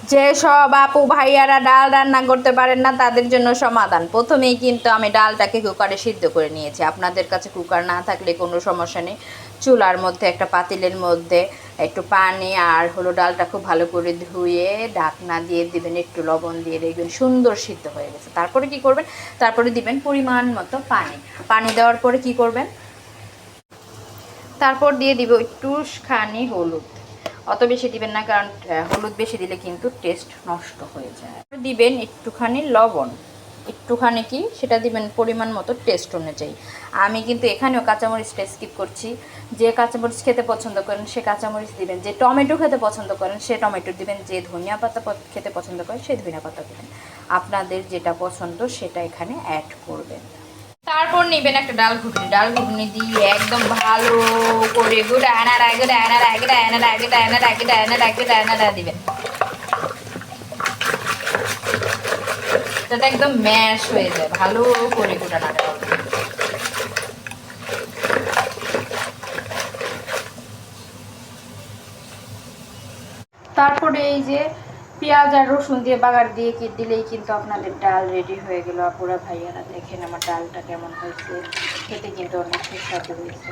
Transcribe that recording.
যে সব আপু ভাইয়ারা ডাল রান্না করতে পারেন না তাদের জন্য সমাধান। প্রথমেই কিন্তু আমি ডালটাকে কুকারে সিদ্ধ করে নিয়েছি। আপনাদের কাছে কুকার না থাকলে কোনো সমস্যা নেই, চুলার মধ্যে একটা পাতিলের মধ্যে একটু পানি আর হলো ডালটা খুব ভালো করে ধুয়ে ঢাকনা দিয়ে দিবেন, একটু লবণ দিয়ে দেখবেন সুন্দর সিদ্ধ হয়ে গেছে। তারপরে কি করবেন, তারপরে দিবেন পরিমাণ মতো পানি। পানি দেওয়ার পরে কি করবেন, তারপর দিয়ে দিব একটুখানি হলুদ। অত বেশি দিবেন না, কারণ হলুদ বেশি দিলে কিন্তু টেস্ট নষ্ট হয়ে যায়। দিবেন একটুখানি লবণ, একটুখানি কি সেটা দিবেন পরিমাণ মতো টেস্ট অনুযায়ী। আমি কিন্তু এখানেও কাঁচামরিচটা স্কিপ করছি। যে কাঁচামরিচ খেতে পছন্দ করেন সে কাঁচামরিচ দিবেন, যে টমেটো খেতে পছন্দ করেন সে টমেটো দিবেন, যে ধনিয়া পাতা খেতে পছন্দ করেন সে ধনিয়া পাতা দিবেন। আপনাদের যেটা পছন্দ সেটা এখানে অ্যাড করবেন। তারপর নেবেন একটা ডাল ঘুটনি। ডাল ঘুটনি দিয়ে একদম ভালো করে দিবেন, যাতে একদম ম্যাশ হয়ে যায়, ভালো করে গুড়ানাটা হবে। তারপরে এই যে পেঁয়াজ আর রসুন দিয়ে বাগার দিয়ে দিলেই কিন্তু আপনাদের ডাল রেডি হয়ে গেল। আপুরা ভাইয়ারা দেখেন আমার ডালটা কেমন হয়েছে, খেতে কিন্তু অনেক সুস্বাদু হয়েছে।